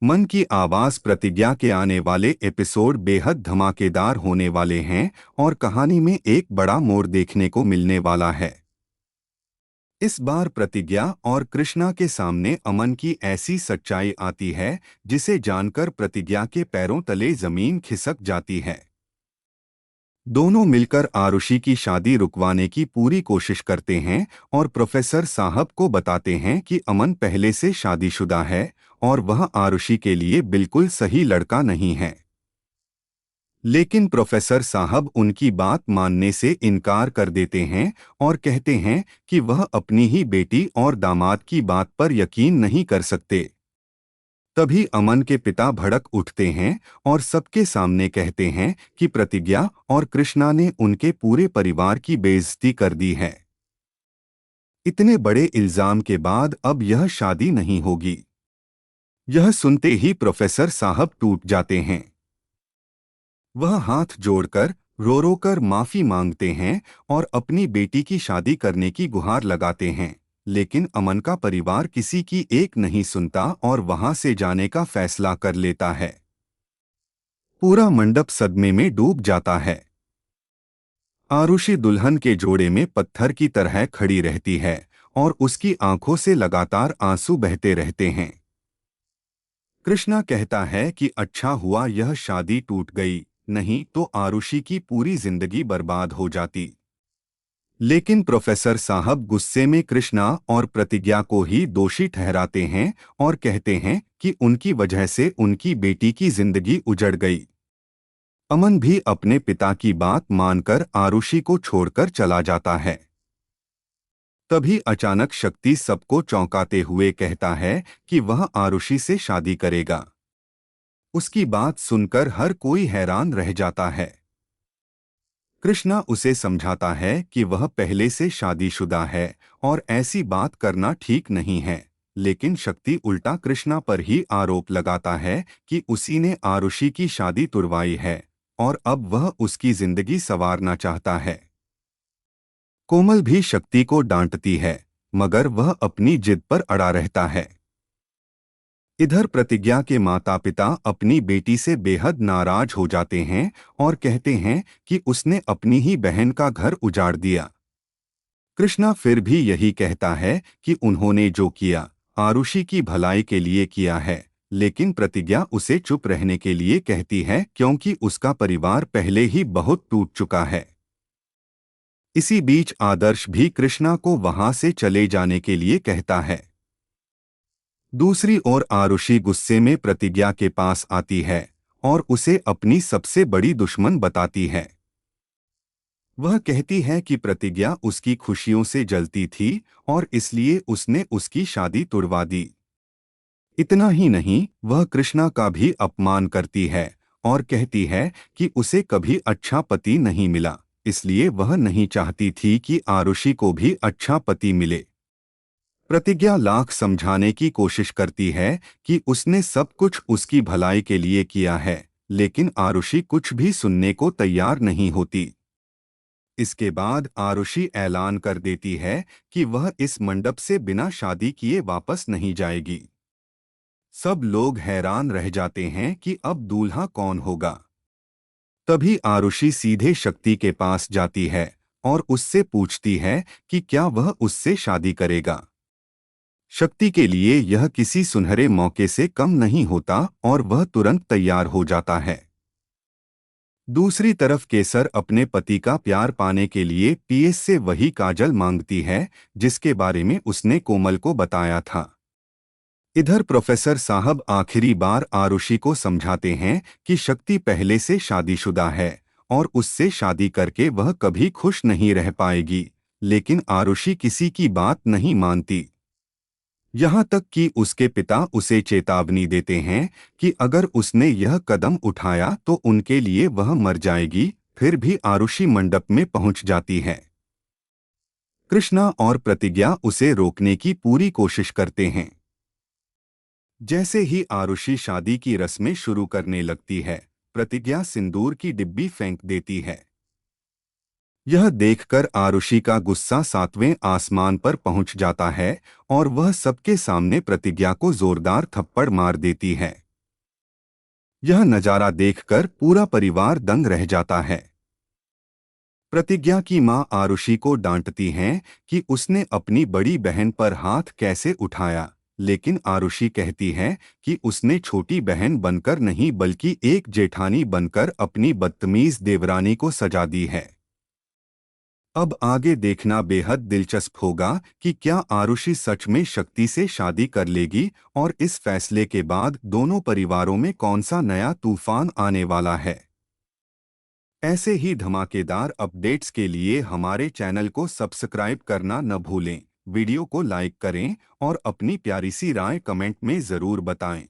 मन की आवाज प्रतिज्ञा के आने वाले एपिसोड बेहद धमाकेदार होने वाले हैं और कहानी में एक बड़ा मोड़ देखने को मिलने वाला है। इस बार प्रतिज्ञा और कृष्णा के सामने अमन की ऐसी सच्चाई आती है जिसे जानकर प्रतिज्ञा के पैरों तले जमीन खिसक जाती है। दोनों मिलकर आरुषि की शादी रुकवाने की पूरी कोशिश करते हैं और प्रोफेसर साहब को बताते हैं कि अमन पहले से शादीशुदा है और वह आरुषि के लिए बिल्कुल सही लड़का नहीं है। लेकिन प्रोफेसर साहब उनकी बात मानने से इनकार कर देते हैं और कहते हैं कि वह अपनी ही बेटी और दामाद की बात पर यकीन नहीं कर सकते। तभी अमन के पिता भड़क उठते हैं और सबके सामने कहते हैं कि प्रतिज्ञा और कृष्णा ने उनके पूरे परिवार की बेइज्जती कर दी है। इतने बड़े इल्जाम के बाद अब यह शादी नहीं होगी। यह सुनते ही प्रोफेसर साहब टूट जाते हैं। वह हाथ जोड़कर रो रो कर माफी मांगते हैं और अपनी बेटी की शादी करने की गुहार लगाते हैं, लेकिन अमन का परिवार किसी की एक नहीं सुनता और वहां से जाने का फैसला कर लेता है। पूरा मंडप सदमे में डूब जाता है। आरुषि दुल्हन के जोड़े में पत्थर की तरह खड़ी रहती है और उसकी आंखों से लगातार आंसू बहते रहते हैं। कृष्णा कहता है कि अच्छा हुआ यह शादी टूट गई, नहीं तो आरुषि की पूरी जिंदगी बर्बाद हो जाती। लेकिन प्रोफेसर साहब गुस्से में कृष्णा और प्रतिज्ञा को ही दोषी ठहराते हैं और कहते हैं कि उनकी वजह से उनकी बेटी की जिंदगी उजड़ गई। अमन भी अपने पिता की बात मानकर आरुषि को छोड़कर चला जाता है। तभी अचानक शक्ति सबको चौंकाते हुए कहता है कि वह आरुषि से शादी करेगा। उसकी बात सुनकर हर कोई हैरान रह जाता है। कृष्णा उसे समझाता है कि वह पहले से शादीशुदा है और ऐसी बात करना ठीक नहीं है, लेकिन शक्ति उल्टा कृष्णा पर ही आरोप लगाता है कि उसी ने आरुषि की शादी तुड़वाई है और अब वह उसकी जिंदगी संवारना चाहता है। कोमल भी शक्ति को डांटती है, मगर वह अपनी जिद पर अड़ा रहता है। इधर प्रतिज्ञा के माता पिता अपनी बेटी से बेहद नाराज हो जाते हैं और कहते हैं कि उसने अपनी ही बहन का घर उजाड़ दिया। कृष्णा फिर भी यही कहता है कि उन्होंने जो किया आरुषि की भलाई के लिए किया है, लेकिन प्रतिज्ञा उसे चुप रहने के लिए कहती है क्योंकि उसका परिवार पहले ही बहुत टूट चुका है। इसी बीच आदर्श भी कृष्णा को वहां से चले जाने के लिए कहता है। दूसरी ओर आरुषि गुस्से में प्रतिज्ञा के पास आती है और उसे अपनी सबसे बड़ी दुश्मन बताती है। वह कहती है कि प्रतिज्ञा उसकी खुशियों से जलती थी और इसलिए उसने उसकी शादी तुड़वा दी। इतना ही नहीं, वह कृष्णा का भी अपमान करती है और कहती है कि उसे कभी अच्छा पति नहीं मिला, इसलिए वह नहीं चाहती थी कि आरुषि को भी अच्छा पति मिले। प्रतिज्ञा लाख समझाने की कोशिश करती है कि उसने सब कुछ उसकी भलाई के लिए किया है, लेकिन आरुषि कुछ भी सुनने को तैयार नहीं होती। इसके बाद आरुषि ऐलान कर देती है कि वह इस मंडप से बिना शादी किए वापस नहीं जाएगी। सब लोग हैरान रह जाते हैं कि अब दूल्हा कौन होगा। तभी आरुषि सीधे शक्ति के पास जाती है और उससे पूछती है कि क्या वह उससे शादी करेगा। शक्ति के लिए यह किसी सुनहरे मौके से कम नहीं होता और वह तुरंत तैयार हो जाता है। दूसरी तरफ केसर अपने पति का प्यार पाने के लिए पीएस से वही काजल मांगती है जिसके बारे में उसने कोमल को बताया था। इधर प्रोफेसर साहब आखिरी बार आरुषि को समझाते हैं कि शक्ति पहले से शादीशुदा है और उससे शादी करके वह कभी खुश नहीं रह पाएगी, लेकिन आरुषि किसी की बात नहीं मानती। यहाँ तक कि उसके पिता उसे चेतावनी देते हैं कि अगर उसने यह कदम उठाया तो उनके लिए वह मर जाएगी। फिर भी आरुषि मंडप में पहुंच जाती है। कृष्णा और प्रतिज्ञा उसे रोकने की पूरी कोशिश करते हैं। जैसे ही आरुषि शादी की रस्में शुरू करने लगती है, प्रतिज्ञा सिंदूर की डिब्बी फेंक देती है। यह देखकर आरुषि का गुस्सा सातवें आसमान पर पहुंच जाता है और वह सबके सामने प्रतिज्ञा को जोरदार थप्पड़ मार देती है। यह नज़ारा देखकर पूरा परिवार दंग रह जाता है। प्रतिज्ञा की मां आरुषि को डांटती हैं कि उसने अपनी बड़ी बहन पर हाथ कैसे उठाया, लेकिन आरुषि कहती है कि उसने छोटी बहन बनकर नहीं बल्कि एक जेठानी बनकर अपनी बदतमीज देवरानी को सजा दी है। अब आगे देखना बेहद दिलचस्प होगा कि क्या आरुषि सच में शक्ति से शादी कर लेगी और इस फैसले के बाद दोनों परिवारों में कौन सा नया तूफान आने वाला है। ऐसे ही धमाकेदार अपडेट्स के लिए हमारे चैनल को सब्सक्राइब करना न भूलें। वीडियो को लाइक करें और अपनी प्यारी सी राय कमेंट में ज़रूर बताएं।